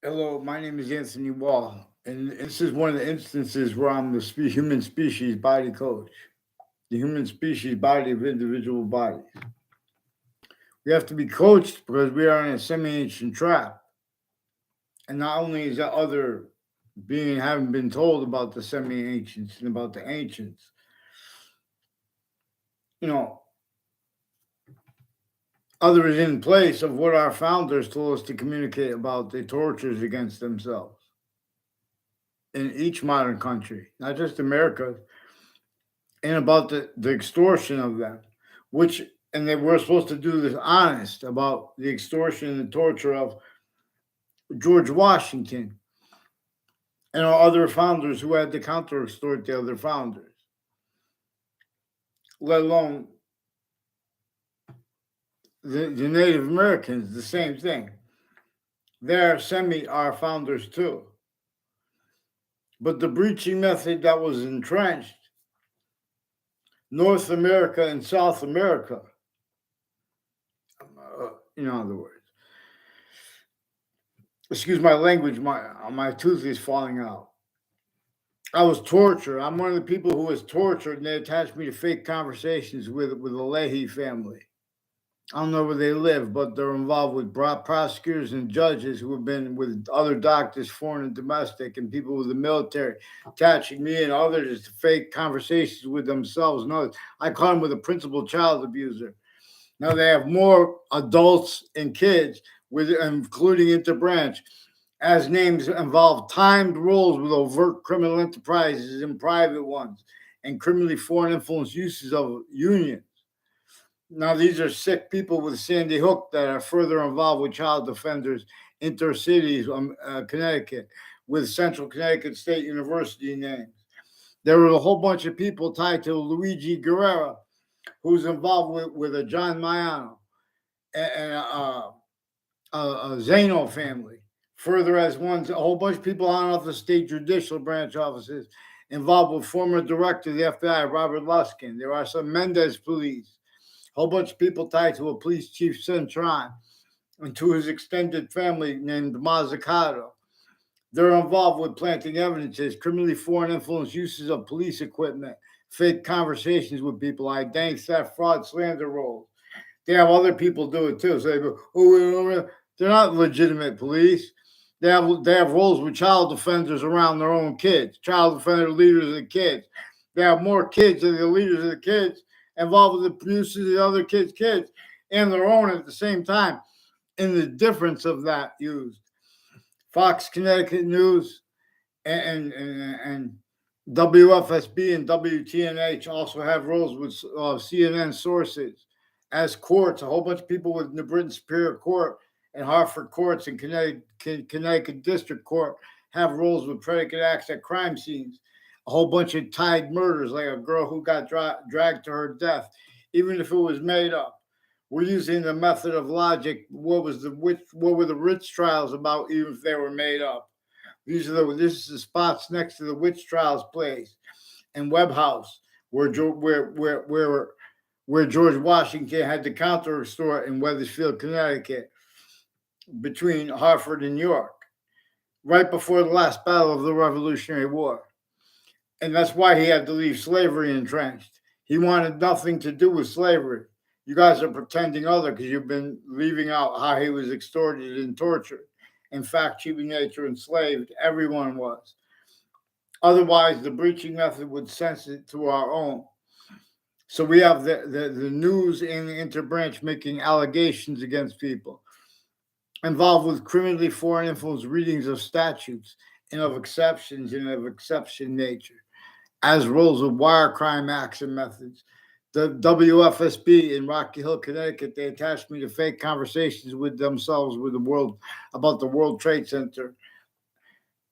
Hello, my name is Anthony Wall, and this is one of the instances where I'm the human species body coach. The human species body of individual bodies. We have to be coached because we are in a semi-ancient trap. And not only is that other being haven't been told about the semi-ancients and about the ancients, you know, others in place of what our founders told us to communicate about the tortures against themselves in each modern country, not just America, and about the extortion of them, which and they were supposed to do this honest about the extortion and the torture of George Washington and our other founders who had to counter extort the other founders, let alone the Native Americans, the same thing. They're semi our founders too. But the breaching method that was entrenched, North America and South America, in other words, excuse my language, my tooth is falling out. I was tortured. I'm one of the people who was tortured, and they attached me to fake conversations with the Leahy family. I don't know where they live, but they're involved with prosecutors and judges who have been with other doctors, foreign and domestic, and people with the military, attaching me and others to fake conversations with themselves and others. I caught them with a principal child abuser. Now they have more adults and kids, with including interbranch, as names involve timed roles with overt criminal enterprises and private ones, and criminally foreign influence uses of unions. Now, these are sick people with Sandy Hook that are further involved with child offenders, intercities, Connecticut, with Central Connecticut State University names. There were a whole bunch of people tied to Luigi Guerrera, who's involved with a John Maiano and a Zano family. Further, as one's a whole bunch of people on off the state judicial branch offices involved with former director of the FBI, Robert Luskin. There are some Mendez police, a whole bunch of people tied to a police chief Centron and to his extended family named Mazzucato. They're involved with planting evidences, criminally foreign influence uses of police equipment, fake conversations with people, identity theft, fraud, slander roles. They have other people do it too. So they go, oh, they're not legitimate police. They have roles with child offenders around their own kids, child offender leaders of the kids. They have more kids than the leaders of the kids involved with the producers of the other kids, and their own at the same time. And the difference of that used Fox Connecticut News and WFSB and WTNH also have roles with CNN sources as courts. A whole bunch of people with the Britain Superior Court and Hartford courts and Connecticut District Court have roles with predicate acts at crime scenes. A whole bunch of tied murders, like a girl who got dragged to her death, even if it was made up. We're using the method of logic. What were the witch trials about, even if they were made up? This is the spots next to the witch trials place and Webb House, where George Washington had the counter store in Wethersfield, Connecticut, between Hartford and York, right before the last battle of the Revolutionary War. And that's why he had to leave slavery entrenched. He wanted nothing to do with slavery. You guys are pretending other because you've been leaving out how he was extorted and tortured. In fact, human nature enslaved, everyone was. Otherwise, the breaching method would sense it to our own. So we have the news and the interbranch making allegations against people involved with criminally foreign influence readings of statutes and of exceptions and of exception nature, as roles of wire crime acts and methods. The WFSB in Rocky Hill, Connecticut, they attached me to fake conversations with themselves with the world about the World Trade Center.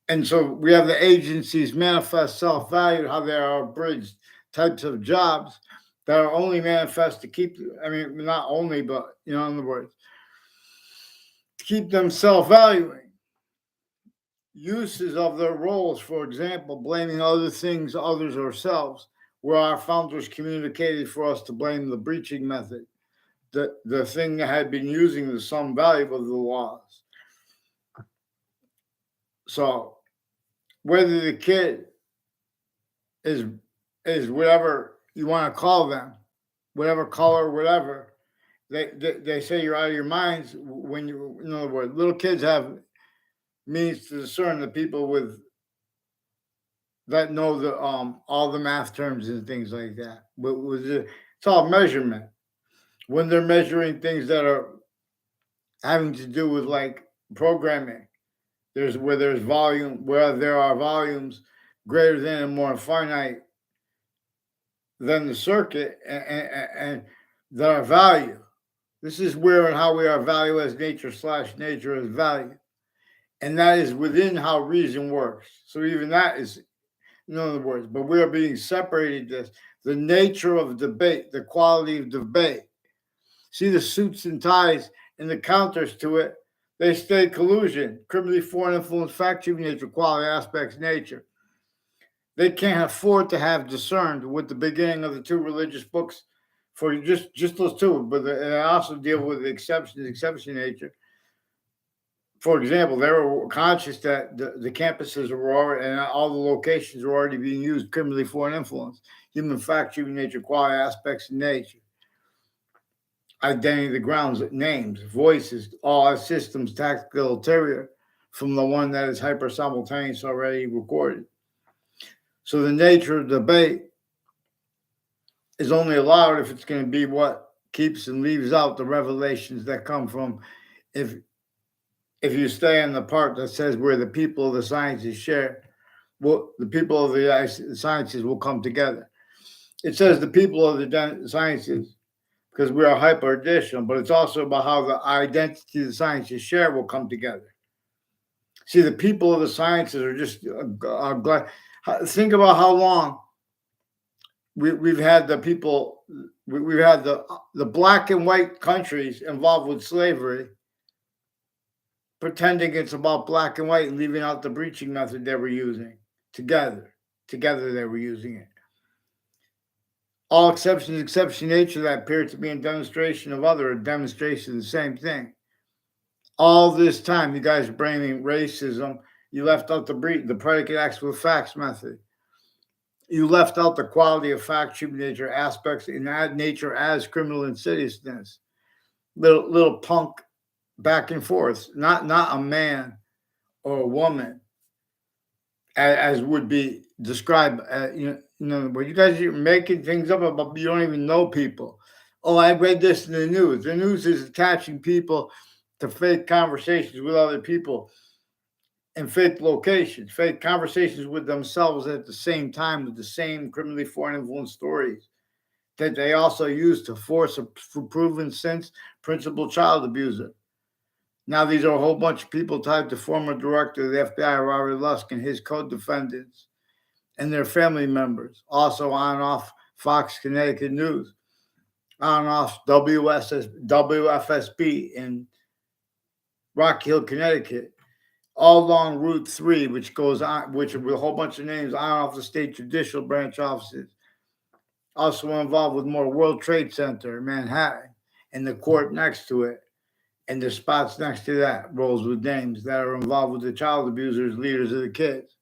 And so we have the agencies manifest self value, how there are abridged types of jobs that are only manifest to keep, I mean, not only, but, in other words, to keep them self valuing. Uses of their roles, for example, blaming other things, others, ourselves, where our founders communicated for us to blame the breaching method, the thing that had been using the some value of the laws. So whether the kid is is whatever you want to call them, whatever color, whatever, they say you're out of your minds when you, in other words, little kids have means to discern the people with that know the all the math terms and things like that. It's all measurement. When they're measuring things that are having to do with like programming, there's volume, where there are volumes greater than and more finite than the circuit, and that are value. This is where and how we are value as nature slash nature as value. And that is within how reason works. So even that is, in other words, but we are being separated this, the nature of debate, the quality of debate. See the suits and ties and the counters to it. They state collusion, criminally foreign influence, fact checking nature, quality aspects, nature. They can't afford to have discerned with the beginning of the two religious books for just those two, but they also deal with the exception nature. For example, they were conscious that the campuses were already, and all the locations were already being used criminally foreign influence, human fact, human nature, quality aspects of nature, identity, the grounds, names, voices, all systems, tactical ulterior from the one that is hyper simultaneous already recorded. So the nature of debate is only allowed if it's going to be what keeps and leaves out the revelations that come from if if you stay in the part that says where the people of the sciences share, well, the people of the sciences will come together. It says the people of the sciences because we are hyper additional, but it's also about how the identity of the sciences share will come together. See, the people of the sciences are just glad. Think about how long we've had the people, we've had the black and white countries involved with slavery pretending it's about black and white and leaving out the breaching method they were using together. Together they were using it. All exceptions, exception nature that appear to be a demonstration of other, a demonstration of the same thing. All this time, you guys are blaming racism. You left out the predicate acts with facts method. You left out the quality of fact, human nature aspects in that nature as criminal insidiousness. Little punk back and forth, not a man or a woman, as would be described. Where you guys are making things up about you don't even know people. Oh, I read this in the news. The news is attaching people to fake conversations with other people and fake locations, fake conversations with themselves at the same time with the same criminally foreign influence stories that they also use to force a proven since principal child abuser. Now, these are a whole bunch of people tied to former director of the FBI, Robert Lusk, and his co-defendants and their family members, also on and off Fox Connecticut News, on and off WFSB in Rock Hill, Connecticut, all along Route 3, which goes on, which with a whole bunch of names on and off the state judicial branch offices. Also involved with more World Trade Center, Manhattan, and the court next to it, and the spots next to that rolls with names that are involved with the child abusers, leaders of the kids.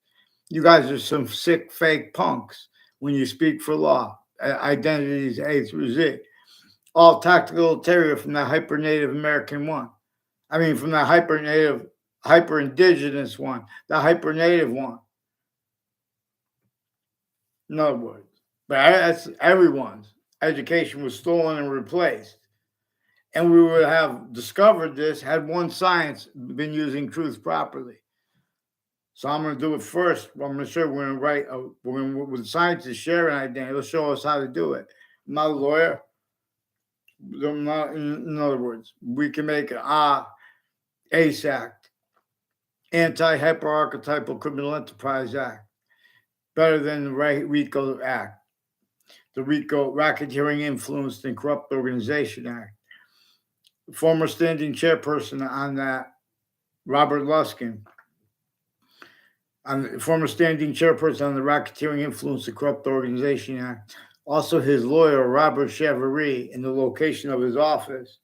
You guys are some sick, fake punks when you speak for law. Identities A through Z. All tactical ulterior from the hyper Native American one. I mean, from the hyper Native, hyper indigenous one, the hyper Native one. In other words, but that's everyone's education was stolen and replaced. And we would have discovered this had one science been using truth properly. So I'm going to do it first. I'm going to show we're going to write, with scientists sharing identity, it'll show us how to do it. I'm not a lawyer. I'm not, in other words, we can make an ACE Act, Anti-Hyperarchetypal Criminal Enterprise Act, better than the RICO Act, the RICO Racketeering Influenced and Corrupt Organization Act. Former standing chairperson on that, Robert Luskin, former standing chairperson on the Racketeering Influence and Corrupt Organization Act. Also, his lawyer, Robert Chavarie, in the location of his office,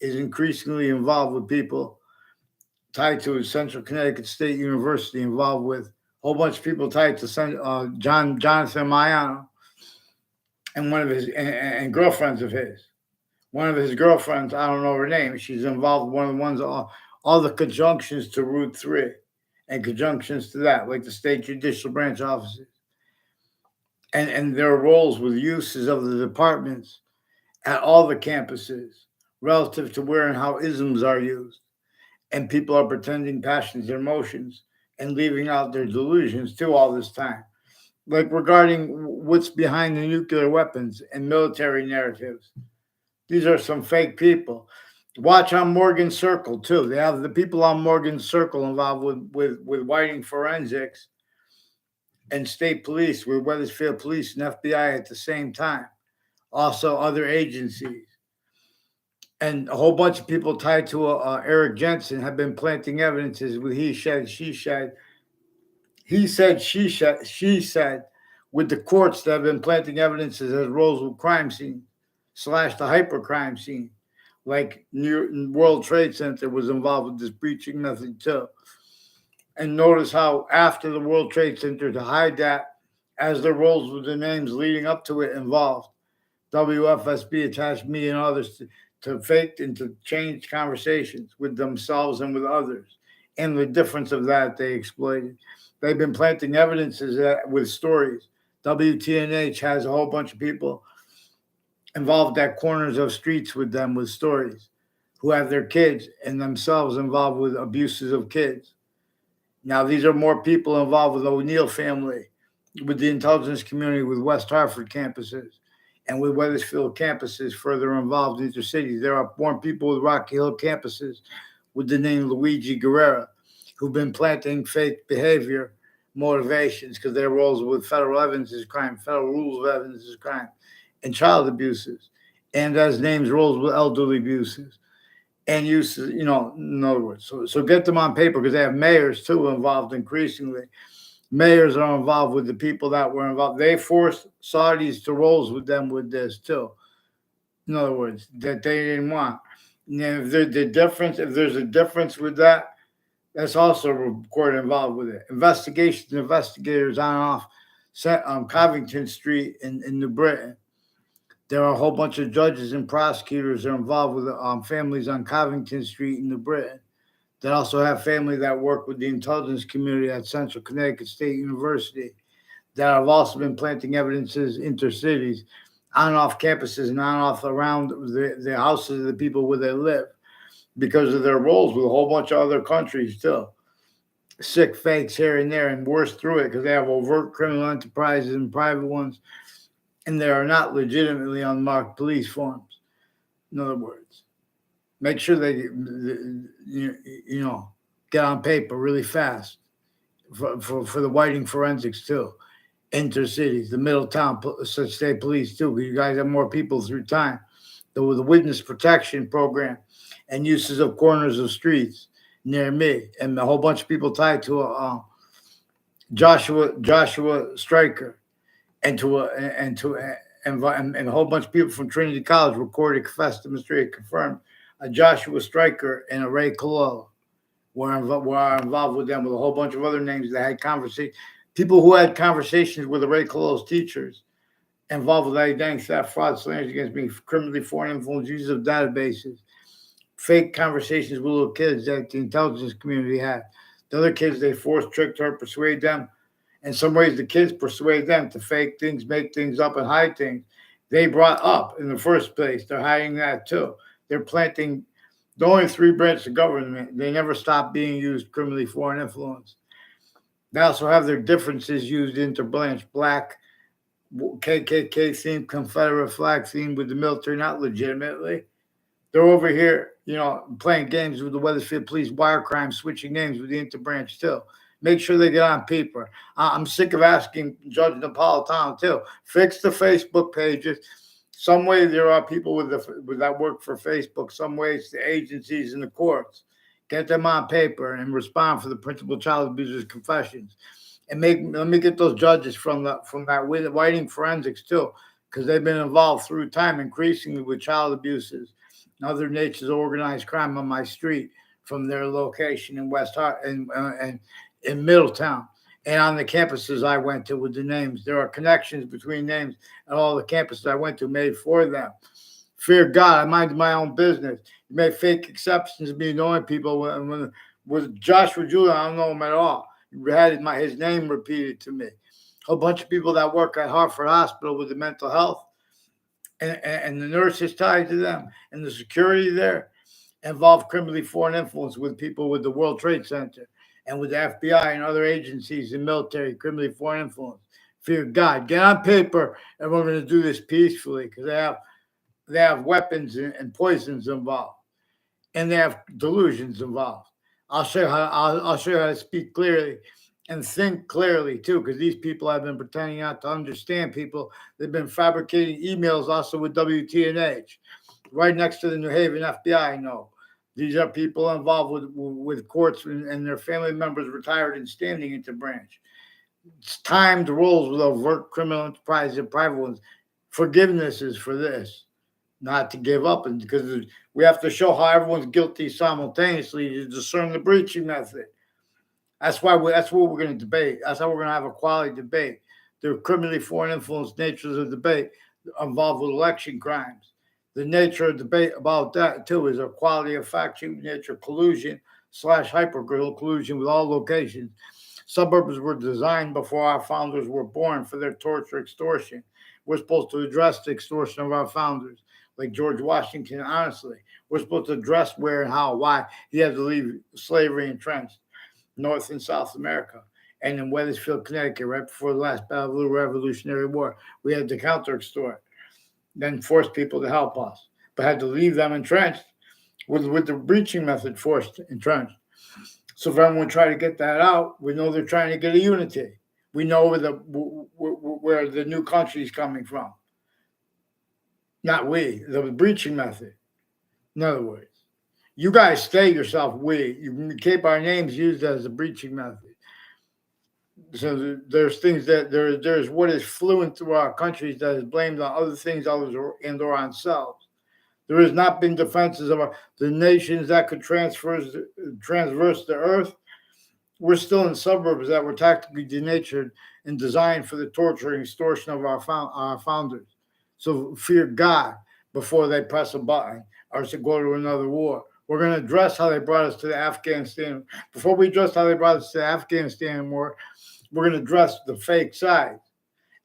is increasingly involved with people tied to Central Connecticut State University, involved with a whole bunch of people tied to Jonathan Mayano and one of his and girlfriends of his. One of his girlfriends, I don't know her name. She's involved with one of the ones all the conjunctions to Route 3 and conjunctions to that, like the state judicial branch offices, and their roles with uses of the departments at all the campuses relative to where and how isms are used. And people are pretending passions and emotions and leaving out their delusions too all this time. Like regarding what's behind the nuclear weapons and military narratives. These are some fake people. Watch on Morgan Circle too. They have the people on Morgan Circle involved with whiting forensics and state police, with Weathersfield Police and FBI at the same time. Also, other agencies and a whole bunch of people tied to Eric Jensen have been planting evidences with he said, she said, she said, with the courts that have been planting evidences as Roseville crime scene / the hyper crime scene, like World Trade Center was involved with this breaching method too. And notice how after the World Trade Center to hide that, as the roles with the names leading up to it involved, WFSB attached me and others to fake and to change conversations with themselves and with others. And the difference of that they exploited. They've been planting evidences with stories. WTNH has a whole bunch of people involved at corners of streets with them with stories who have their kids and themselves involved with abuses of kids. Now, these are more people involved with O'Neill family, with the intelligence community, with West Hartford campuses, and with Weathersfield campuses further involved in intercities. There are more people with Rocky Hill campuses with the name Luigi Guerrera who've been planting fake behavior motivations because their roles with federal evidence is crime, federal rules of evidence is crime, and child abuses, and as names roles with elderly abuses and uses, in other words. So get them on paper because they have mayors too involved increasingly. Mayors are involved with the people that were involved. They forced Saudis to roll with them with this too. In other words, that they didn't want. And if there's a difference with that, that's also a court involved with it. Investigators on and off Covington Street in New Britain. There are a whole bunch of judges and prosecutors that are involved with families on Covington Street in New Britain that also have family that work with the intelligence community at Central Connecticut State University that have also been planting evidences intercities, on and off campuses and on and off around the houses of the people where they live because of their roles with a whole bunch of other countries too. Sick fakes here and there and worse through it because they have overt criminal enterprises and private ones and they are not legitimately unmarked police forms. In other words, make sure they get on paper really fast for the whiting forensics too. Intercities, the Middletown State Police too. You guys have more people through time. The witness protection program and uses of corners of streets near me, and a whole bunch of people tied to Joshua Stryker and and a whole bunch of people from Trinity College recorded, confessed, demonstrated, confirmed. Joshua Stryker and a Ray Cololo were involved with them with a whole bunch of other names that had conversations. People who had conversations with the Ray Cololo's teachers involved with identity theft, fraud, slanders against me, criminally foreign influence, use of databases, fake conversations with little kids that the intelligence community had. The other kids, they forced, tricked her, persuade them. In some ways, the kids persuade them to fake things, make things up, and hide things they brought up in the first place. They're hiding that too. They're planting the only three branches of government. They never stop being used criminally foreign influence. They also have their differences used interbranch, black, KKK theme, Confederate flag theme with the military, not legitimately. They're over here, playing games with the Weathersfield Police, wire crime, switching names with the interbranch too. Make sure they get on paper. I'm sick of asking Judge Napolitano too. Fix the Facebook pages. Some way there are people with that work for Facebook. Some ways the agencies and the courts get them on paper and respond for the principal child abuser's confessions. And let me get those judges from that whiting forensics too, because they've been involved through time increasingly with child abuses and other natures of organized crime on my street from their location in West Hart and in Middletown. And on the campuses I went to with the names, there are connections between names and all the campuses I went to made for them. Fear God, I minded my own business. You made fake exceptions to me knowing people. When with Joshua Julian, I don't know him at all. He had his name repeated to me. A whole bunch of people that work at Hartford Hospital with the mental health and the nurses tied to them and the security there involved criminally foreign influence with people with the World Trade Center and with the FBI and other agencies and military, criminally foreign influence. Fear God, get on paper, and we're going to do this peacefully because they have weapons and poisons involved, and they have delusions involved. I'll show you how to speak clearly and think clearly too, because these people have been pretending not to understand people. They've been fabricating emails also with WTNH, right next to the New Haven FBI. I know these are people involved with courts and their family members retired and standing into branch. It's timed roles with overt criminal enterprise and private ones. Forgiveness is for this, not to give up, and because we have to show how everyone's guilty simultaneously to discern the breaching method. That's what we're going to debate. That's how we're going to have a quality debate. The criminally foreign influence natures of debate involved with election crimes. The nature of debate about that too is a quality of fact sheet nature collusion slash hyper collusion with all locations. Suburbs were designed before our founders were born for their torture extortion. We're supposed to address the extortion of our founders, like George Washington. Honestly, we're supposed to address where and how, why he had to leave slavery entrenched North and South America. And in Wethersfield, Connecticut, right before the last Battle of the Revolutionary War, we had to counter extort, then force people to help us, but had to leave them entrenched with the breaching method forced entrenched. So if everyone try to get that out, we know they're trying to get a unity. We know where the new country is coming from. Not we, the breaching method. In other words, you guys stay yourself we. You keep our names used as a breaching method. So there's things that there's what is fluent through our countries that is blamed on other things, others or on selves. There has not been defenses of the nations that could transverse the earth. We're still in suburbs that were tactically denatured and designed for the torture and extortion of our founders. So fear God before they press a button or to go to another war. We're going to address how they brought us to the Afghanistan. Before we address how they brought us to the Afghanistan war, we're going to address the fake side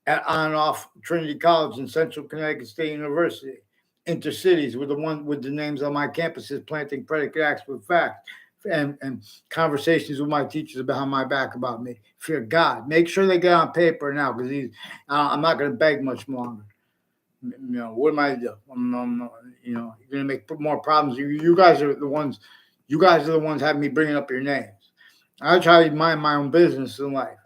at on and off Trinity College and Central Connecticut State University. Intercities with the names on my campuses planting predicate acts with facts and conversations with my teachers behind my back about me. Fear God. Make sure they get on paper now because I'm not going to beg much longer. What am I do? You're going to make more problems. You guys are the ones. You guys are the ones having me bringing up your names. I try to mind my own business in life.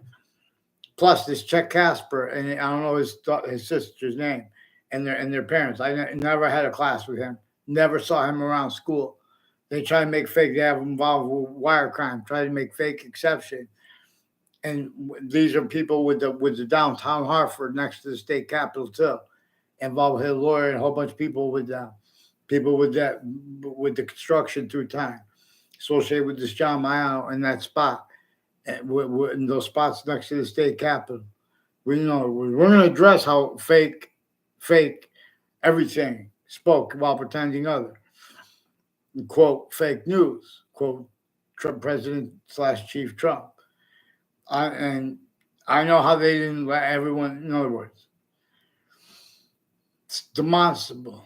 Plus, this Chet Casper, and I don't know his sister's name, and their parents. I never had a class with him. Never saw him around school. They try to make fake. They have him involved with wire crime. Try to make fake exception. And these are people with the downtown Hartford next to the state capitol too, involved with a lawyer and a whole bunch of people with the construction through time, associated with this John Mayano in that spot, and in those spots next to the state capitol. We're going to address how fake everything spoke while pretending other. Quote, fake news, quote, Trump President / Chief Trump. And I know how they didn't let everyone, in other words, it's demonstrable.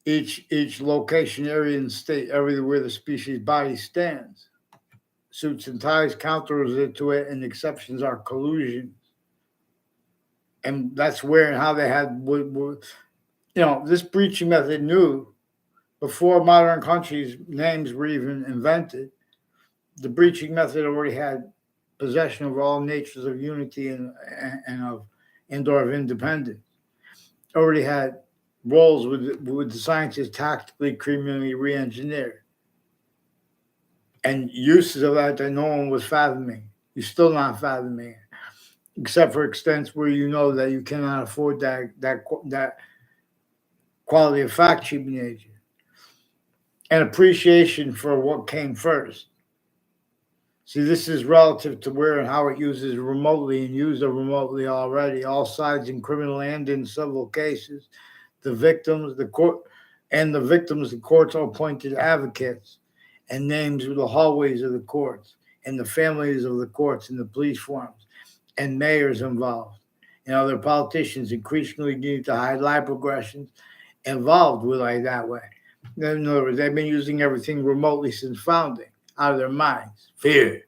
Each location, area, and state, everywhere the species body stands. Suits and ties counters to it, and exceptions are collusion. And that's where and how they had, this breaching method knew before modern countries' names were even invented. The breaching method already had possession of all natures of unity and of independence. Already had roles with the scientists tactically, criminally re-engineered, and uses of that no one was fathoming. You're still not fathoming it, except for extents where you know that you cannot afford that quality of fact sheet nature. and appreciation for what came first. See, this is relative to where and how it uses remotely and used remotely already. All sides in criminal and in civil cases, the victims, the court, and the victims, the courts appointed advocates, and names of the hallways of the courts, and the families of the courts, and the police forms, and mayors involved, and other politicians increasingly need to highlight progressions involved with like that way. In other words, they've been using everything remotely since founding, out of their minds. Fear.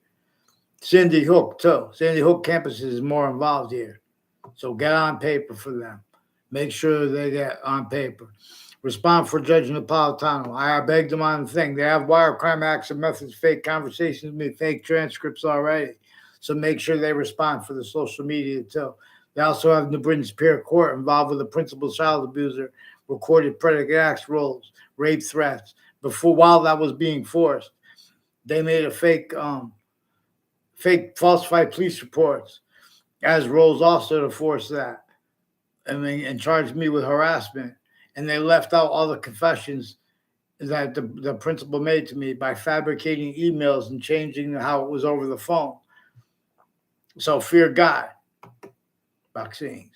Sandy Hook, too. Sandy Hook campus is more involved here. So get on paper for them. Make sure they get on paper. Respond for Judge Napolitano. I begged them on the thing. They have wire crime acts and methods, fake conversations, fake transcripts already. So make sure they respond for the social media too. They also have New Britain Superior Court involved with the principal child abuser, recorded predicate acts rolls, rape threats. Before, while that was being forced, they made a fake falsified police reports as rolls also to force that. And charged me with harassment. And they left out all the confessions that the principal made to me by fabricating emails and changing how it was over the phone. So fear God. Vaccines.